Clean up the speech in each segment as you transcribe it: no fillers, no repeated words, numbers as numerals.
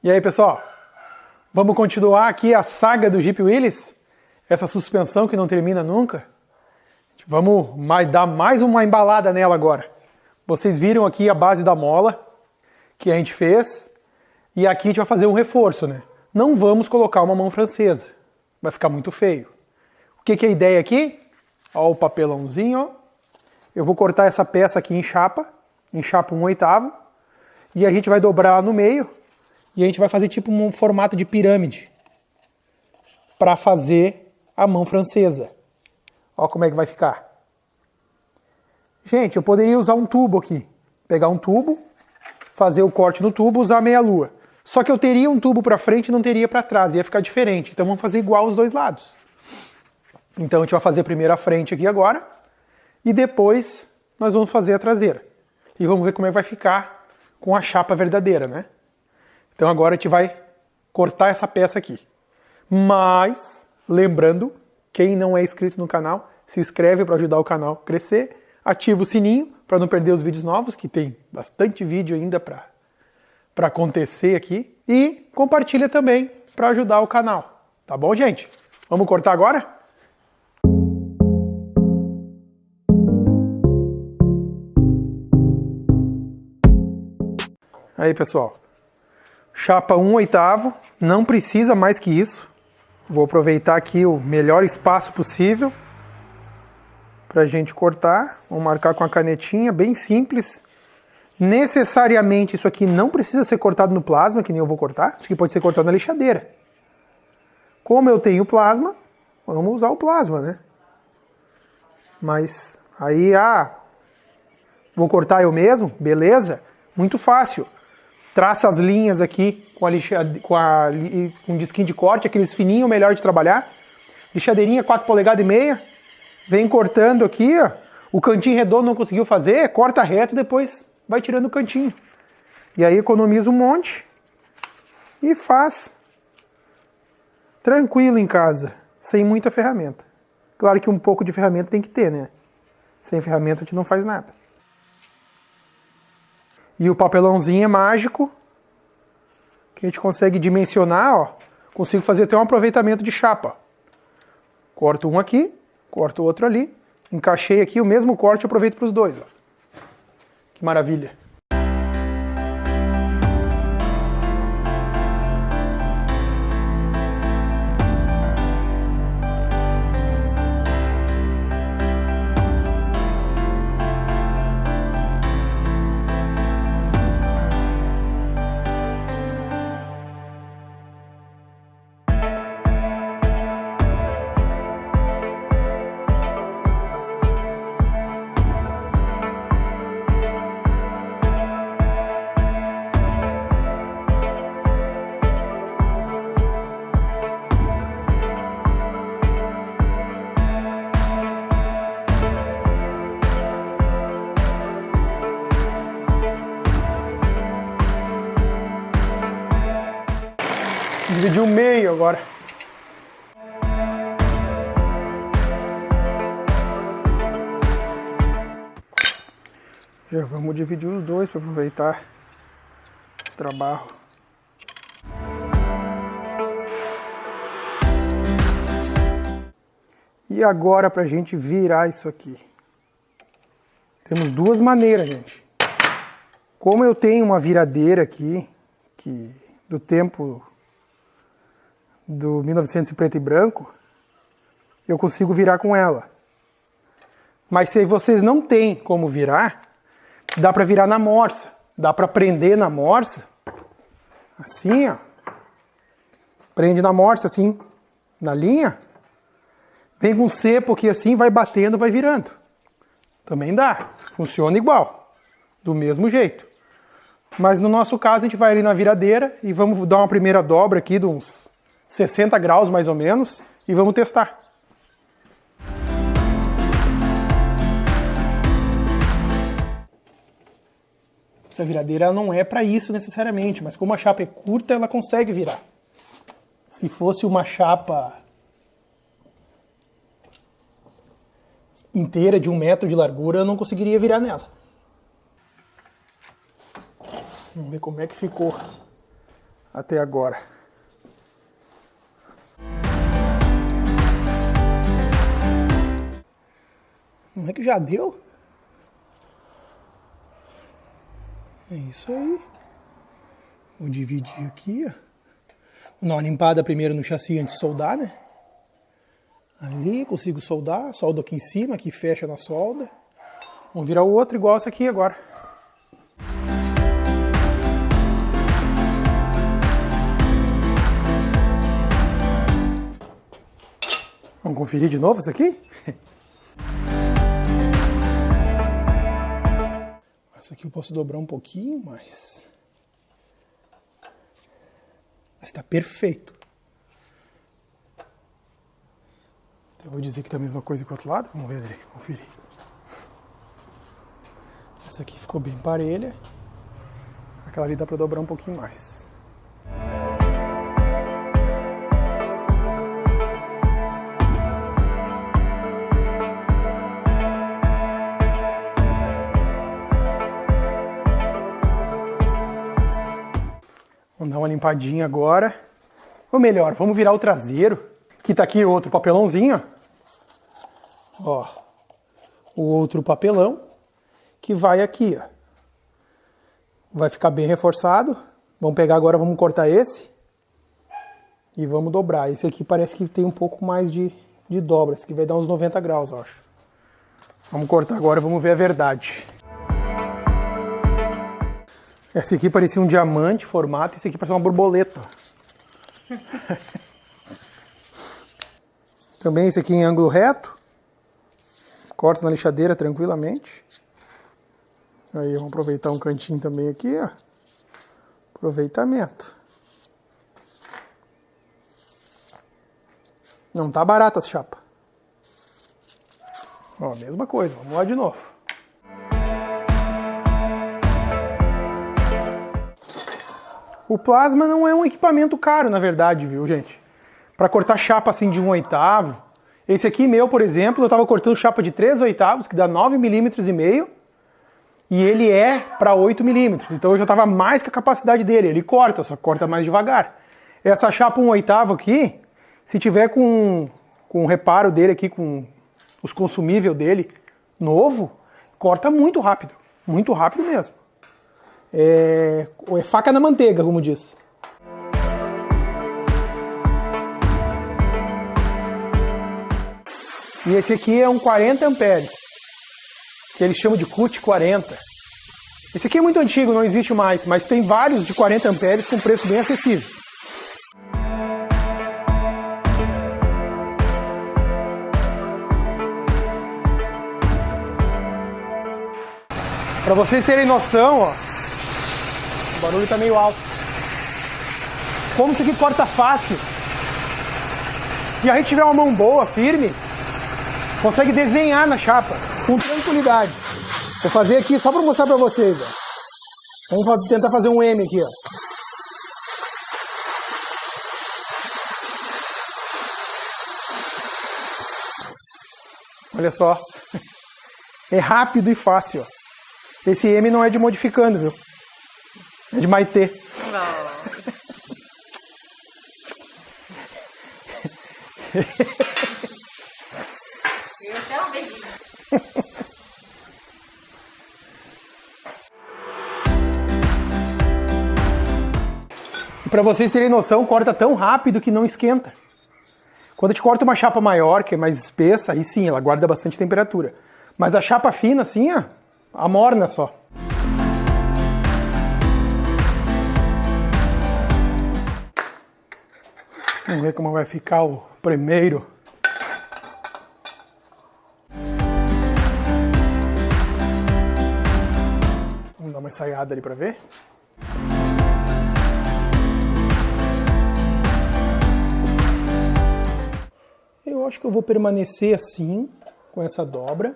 E aí, pessoal, vamos continuar aqui a saga do Jeep Willys? Essa suspensão que não termina nunca? Vamos dar mais uma embalada nela agora. Vocês viram aqui a base da mola que a gente fez, e aqui a gente vai fazer um reforço, né? Não vamos colocar uma mão francesa, vai ficar muito feio. O que é a ideia aqui? Ó o papelãozinho, ó. Eu vou cortar essa peça aqui em chapa 1/8, e a gente vai dobrar no meio, e a gente vai fazer tipo um formato de pirâmide para fazer a mão francesa. Ó como é que vai ficar. Gente, eu poderia usar um tubo aqui. Pegar um tubo, fazer o corte no tubo, usar a meia-lua. Só que eu teria um tubo para frente e não teria para trás, ia ficar diferente. Então vamos fazer igual os dois lados. Então a gente vai fazer primeiro a frente aqui agora, e depois nós vamos fazer a traseira. E vamos ver como é que vai ficar com a chapa verdadeira, né? Então agora a gente vai cortar essa peça aqui. Mas, lembrando, quem não é inscrito no canal, se inscreve para ajudar o canal a crescer, ativa o sininho para não perder os vídeos novos, que tem bastante vídeo ainda para acontecer aqui, e compartilha também para ajudar o canal. Tá bom, gente? Vamos cortar agora? Aí, pessoal. Chapa 1/8, não precisa mais que isso. Vou aproveitar aqui o melhor espaço possível para a gente cortar. Vou marcar com a canetinha, bem simples. Necessariamente isso aqui não precisa ser cortado no plasma, que nem eu vou cortar. Isso aqui pode ser cortado na lixadeira. Como eu tenho plasma, vamos usar o plasma, né? Mas aí, vou cortar eu mesmo? Beleza? Muito fácil. Traça as linhas aqui com um disquinho de corte, aqueles fininhos, melhor de trabalhar. Lixadeirinha 4,5 polegadas. Vem cortando aqui, ó. O cantinho redondo não conseguiu fazer, corta reto, depois vai tirando o cantinho. E aí economiza um monte e faz tranquilo em casa, sem muita ferramenta. Claro que um pouco de ferramenta tem que ter, né? Sem ferramenta a gente não faz nada. E o papelãozinho é mágico, que a gente consegue dimensionar, ó. Consigo fazer até um aproveitamento de chapa. Corto um aqui, corto o outro ali, encaixei aqui o mesmo corte e aproveito para os dois, ó. Que maravilha! Dividir o meio agora. Já vamos dividir os dois para aproveitar o trabalho. E agora para a gente virar isso aqui. Temos duas maneiras, gente. Como eu tenho uma viradeira aqui, que do tempo do 1900 preto e branco, eu consigo virar com ela. Mas se vocês não têm como virar, dá para virar na morsa. Dá para prender na morsa. Assim, ó. Prende na morsa, assim, na linha. Vem com cepo aqui assim, vai batendo, vai virando. Também dá. Funciona igual. Do mesmo jeito. Mas no nosso caso, a gente vai ali na viradeira e vamos dar uma primeira dobra aqui de uns 60 graus mais ou menos, e vamos testar. Essa viradeira não é para isso necessariamente, mas como a chapa é curta, ela consegue virar. Se fosse uma chapa inteira de 1 metro de largura, eu não conseguiria virar nela. Vamos ver como é que ficou até agora. Não é que já deu? É isso aí. Vou dividir aqui, ó. Vou dar uma limpada primeiro no chassi antes de soldar, né? Ali, consigo soldar. Soldo aqui em cima, aqui fecha na solda. Vamos virar o outro igual esse aqui agora. Vamos conferir de novo isso aqui? Essa aqui eu posso dobrar um pouquinho mais. Mas tá perfeito. Eu vou dizer que tá a mesma coisa que o outro lado. Vamos ver, Andrei, conferir. Essa aqui ficou bem parelha. Aquela ali dá pra dobrar um pouquinho mais. Vamos dar uma limpadinha agora. Ou melhor, vamos virar o traseiro. Que tá aqui outro papelãozinho. Ó. O outro papelão. Que vai aqui, ó. Vai ficar bem reforçado. Vamos pegar agora, vamos cortar esse. E vamos dobrar. Esse aqui parece que tem um pouco mais de dobra. Esse aqui vai dar uns 90 graus, eu acho. Vamos cortar agora, vamos ver a verdade. Esse aqui parecia um diamante, formato. Esse aqui parece uma borboleta. Também esse aqui em ângulo reto. Corta na lixadeira tranquilamente. Aí vamos aproveitar um cantinho também aqui, ó. Aproveitamento. Não tá barata essa chapa. Ó, mesma coisa. Vamos lá de novo. O plasma não é um equipamento caro, na verdade, viu, gente? Para cortar chapa assim de 1/8. Esse aqui meu, por exemplo, eu estava cortando chapa de 3/8, que dá 9,5 mm, e ele é para 8 mm. Então eu já estava mais que a capacidade dele. Ele corta, só corta mais devagar. Essa chapa 1/8 aqui, se tiver com o reparo dele aqui, com os consumíveis dele novo, corta muito rápido mesmo. É faca na manteiga, como diz. E esse aqui é um 40 amperes, que eles chamam de CUT 40. Esse aqui é muito antigo, não existe mais, mas tem vários de 40 amperes com preço bem acessível. Para vocês terem noção, ó, o barulho tá meio alto. Como isso aqui corta fácil. Se a gente tiver uma mão boa, firme, consegue desenhar na chapa com tranquilidade. Vou fazer aqui só para mostrar para vocês. Ó. Vamos tentar fazer um M aqui. Ó. Olha só. É rápido e fácil. Ó. Esse M não é de modificando, viu? É de Maitê. E para vocês terem noção, corta tão rápido que não esquenta. Quando a gente corta uma chapa maior, que é mais espessa, aí sim, ela guarda bastante temperatura. Mas a chapa fina, assim, ó, amorna só. Vamos ver como vai ficar o primeiro. Vamos dar uma ensaiada ali para ver. Eu acho que eu vou permanecer assim, com essa dobra,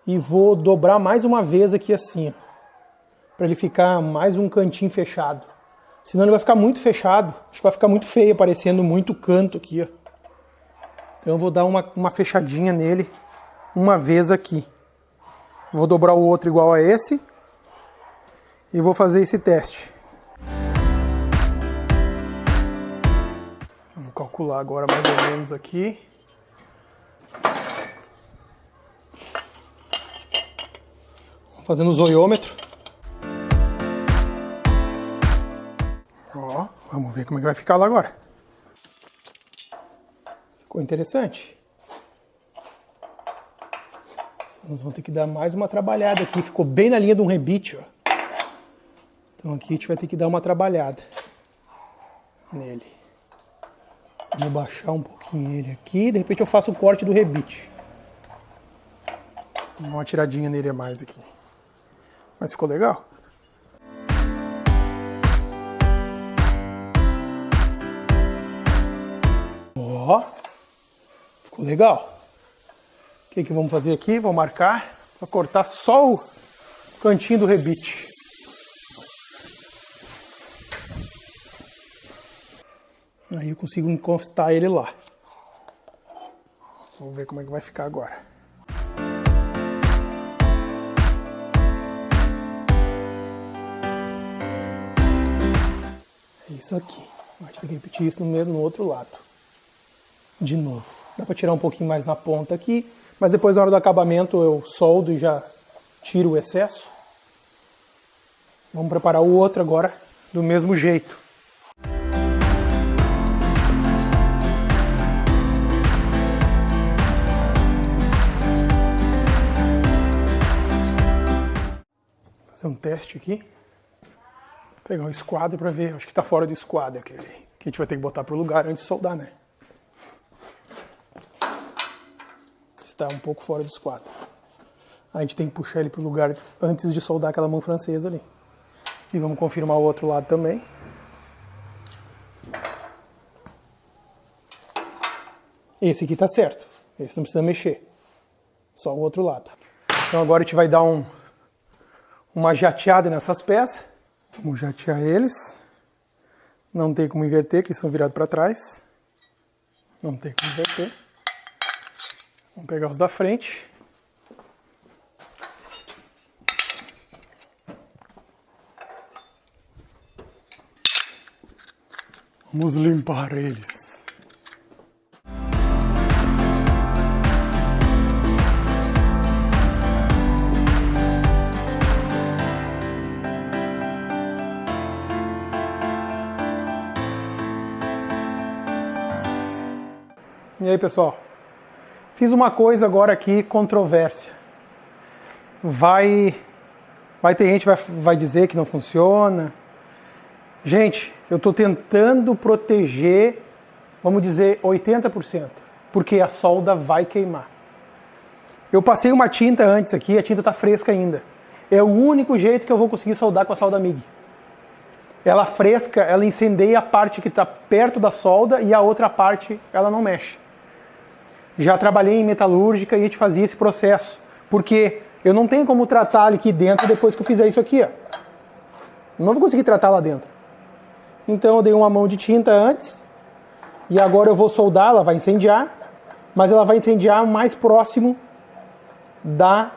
e vou dobrar mais uma vez aqui assim, para ele ficar mais um cantinho fechado. Senão ele vai ficar muito fechado, acho que vai ficar muito feio, aparecendo muito canto aqui, ó. Então eu vou dar uma fechadinha nele uma vez aqui. Vou dobrar o outro igual a esse e vou fazer esse teste. calcular agora mais ou menos aqui. Fazendo o zoiômetro. Ó, vamos ver como é que vai ficar lá agora. Ficou interessante. Nós vamos ter que dar mais uma trabalhada aqui. Ficou bem na linha de um rebite, ó. Então aqui a gente vai ter que dar uma trabalhada nele. Vou baixar um pouquinho ele aqui. De repente eu faço o corte do rebite. Vou dar uma tiradinha nele a mais aqui. Mas ficou legal? Ó, ficou legal. O que vamos fazer aqui? Vou marcar para cortar só o cantinho do rebite. Aí eu consigo encostar ele lá. Vamos ver como é que vai ficar agora. Isso aqui. A gente tem que repetir isso no outro lado. De novo. Dá para tirar um pouquinho mais na ponta aqui, mas depois na hora do acabamento eu soldo e já tiro o excesso. Vamos preparar o outro agora do mesmo jeito. Vou fazer um teste aqui. Pegar um esquadro para ver, acho que está fora do esquadro aquele, que a gente vai ter que botar para o lugar antes de soldar, né? Está um pouco fora do esquadro. A gente tem que puxar ele para o lugar antes de soldar aquela mão francesa ali. E vamos confirmar o outro lado também. Esse aqui está certo, esse não precisa mexer, só o outro lado. Então agora a gente vai dar uma jateada nessas peças. Vamos jatear eles. Não tem como inverter, porque eles são virados para trás. Não tem como inverter. Vamos pegar os da frente. Vamos limpar eles. E aí, pessoal? Fiz uma coisa agora aqui, controvérsia. Vai ter gente que vai dizer que não funciona. Gente, eu estou tentando proteger, vamos dizer, 80%, porque a solda vai queimar. Eu passei uma tinta antes aqui, a tinta está fresca ainda. É o único jeito que eu vou conseguir soldar com a solda MIG. Ela fresca, ela incendeia a parte que está perto da solda e a outra parte ela não mexe. Já trabalhei em metalúrgica e a gente fazia esse processo, porque eu não tenho como tratar aqui dentro depois que eu fizer isso aqui, ó. Não vou conseguir tratar lá dentro. Então eu dei uma mão de tinta antes, e agora eu vou soldar, ela vai incendiar, mas ela vai incendiar mais próximo da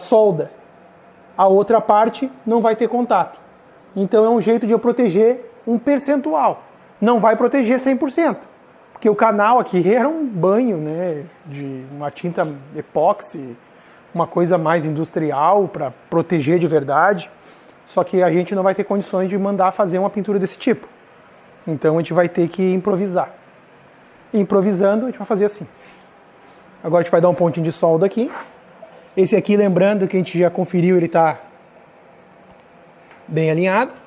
solda. A outra parte não vai ter contato. Então é um jeito de eu proteger um percentual. Não vai proteger 100%. Porque o canal aqui era um banho, né, de uma tinta epóxi, uma coisa mais industrial para proteger de verdade. Só que a gente não vai ter condições de mandar fazer uma pintura desse tipo. Então a gente vai ter que improvisar. E improvisando, a gente vai fazer assim. Agora a gente vai dar um pontinho de solda aqui. Esse aqui, lembrando que a gente já conferiu, ele está bem alinhado.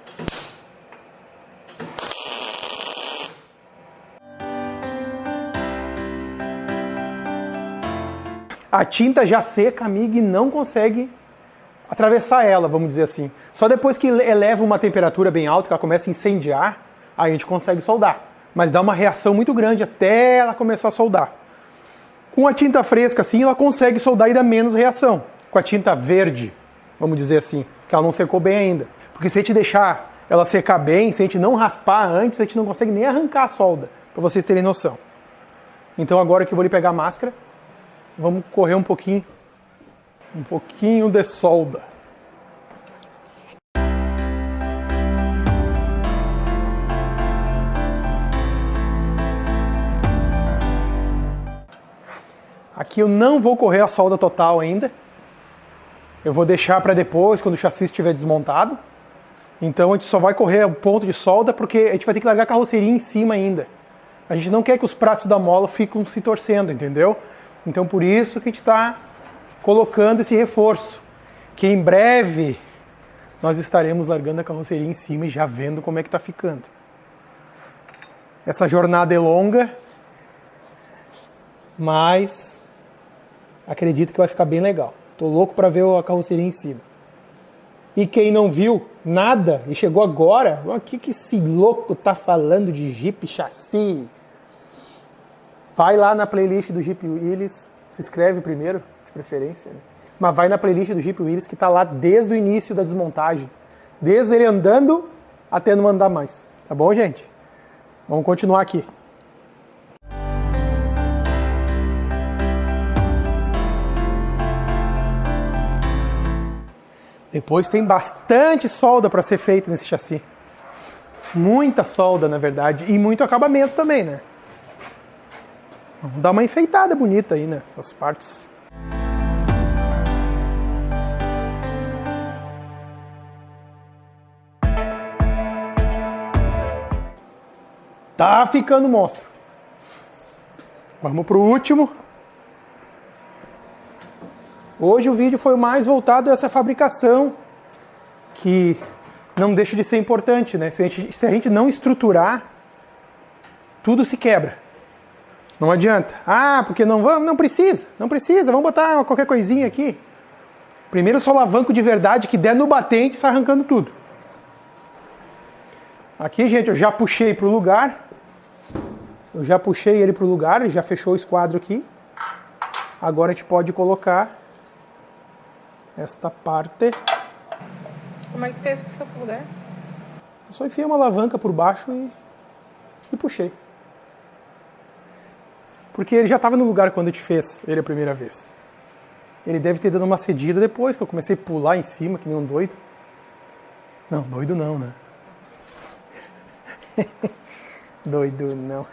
A tinta já seca, a MIG não consegue atravessar ela, vamos dizer assim. Só depois que eleva uma temperatura bem alta, que ela começa a incendiar, aí a gente consegue soldar. Mas dá uma reação muito grande até ela começar a soldar. Com a tinta fresca assim, ela consegue soldar e dá menos reação. Com a tinta verde, vamos dizer assim, que ela não secou bem ainda. Porque se a gente deixar ela secar bem, se a gente não raspar antes, a gente não consegue nem arrancar a solda, para vocês terem noção. Então agora que eu vou lhe pegar a máscara, vamos correr um pouquinho de solda. Aqui eu não vou correr a solda total ainda. Eu vou deixar para depois, quando o chassi estiver desmontado. Então a gente só vai correr o ponto de solda porque a gente vai ter que largar a carroceria em cima ainda. A gente não quer que os pratos da mola fiquem se torcendo, entendeu? Então por isso que a gente está colocando esse reforço. Que em breve nós estaremos largando a carroceria em cima e já vendo como é que está ficando. Essa jornada é longa, mas acredito que vai ficar bem legal. Tô louco para ver a carroceria em cima. E quem não viu nada e chegou agora, o que esse louco tá falando de Jeep chassi? Vai lá na playlist do Jeep Willys, se inscreve primeiro, de preferência, né? Mas vai na playlist do Jeep Willys que tá lá desde o início da desmontagem. Desde ele andando até não andar mais. Tá bom, gente? Vamos continuar aqui. Depois tem bastante solda para ser feita nesse chassi. Muita solda, na verdade, e muito acabamento também, né? Vamos dar uma enfeitada bonita aí nessas partes. Tá ficando monstro. Vamos pro último. Hoje o vídeo foi mais voltado a essa fabricação, que não deixa de ser importante, né? Se a gente não estruturar, tudo se quebra. Não adianta. Ah, porque não precisa, vamos botar qualquer coisinha aqui. Primeiro solavanco de verdade que der no batente, sai arrancando tudo. Aqui, gente, eu já puxei para o lugar. Ele já fechou o esquadro aqui. Agora a gente pode colocar esta parte. Como é que tu fez para puxar pro lugar? Eu só enfiei uma alavanca por baixo e puxei. Porque ele já estava no lugar quando a gente fez ele a primeira vez. Ele deve ter dado uma cedida depois, que eu comecei a pular em cima, que nem um doido. Não, doido não, né? Doido não.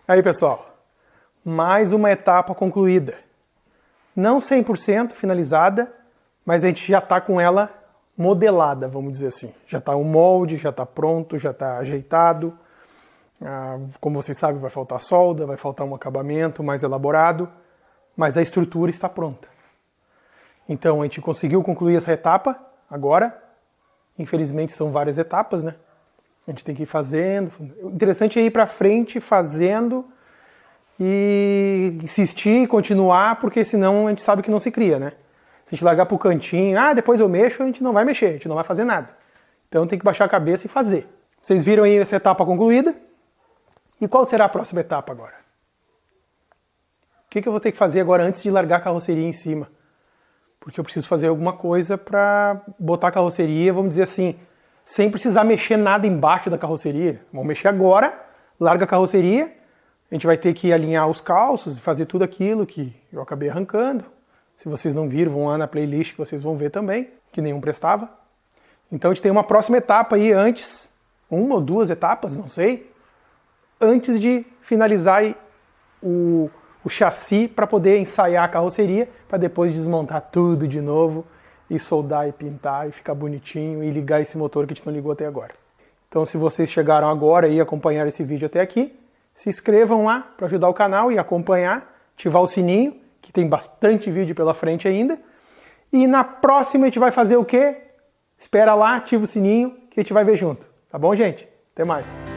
Aí, pessoal, mais uma etapa concluída. Não 100% finalizada, mas a gente já está com ela modelada, vamos dizer assim. Já está o molde, já está pronto, já está ajeitado. Como vocês sabem, vai faltar solda, vai faltar um acabamento mais elaborado, mas a estrutura está pronta. Então, a gente conseguiu concluir essa etapa agora. Infelizmente, são várias etapas, né? A gente tem que ir fazendo. O interessante é ir para frente fazendo e insistir, continuar, porque senão a gente sabe que não se cria, né? Se a gente largar pro cantinho, depois eu mexo, a gente não vai mexer, a gente não vai fazer nada. Então tem que baixar a cabeça e fazer. Vocês viram aí essa etapa concluída? E qual será a próxima etapa agora? O que eu vou ter que fazer agora antes de largar a carroceria em cima? Porque eu preciso fazer alguma coisa para botar a carroceria, vamos dizer assim, sem precisar mexer nada embaixo da carroceria. Vamos mexer agora, larga a carroceria, a gente vai ter que alinhar os calços e fazer tudo aquilo que eu acabei arrancando. Se vocês não viram, vão lá na playlist que vocês vão ver também, que nenhum prestava. Então a gente tem uma próxima etapa aí antes, uma ou duas etapas, não sei, antes de finalizar o chassi para poder ensaiar a carroceria, para depois desmontar tudo de novo e soldar e pintar e ficar bonitinho e ligar esse motor que a gente não ligou até agora. Então se vocês chegaram agora e acompanharam esse vídeo até aqui, se inscrevam lá para ajudar o canal e acompanhar, ativar o sininho, que tem bastante vídeo pela frente ainda. E na próxima a gente vai fazer o quê? Espera lá, ativa o sininho que a gente vai ver junto. Tá bom, gente? Até mais!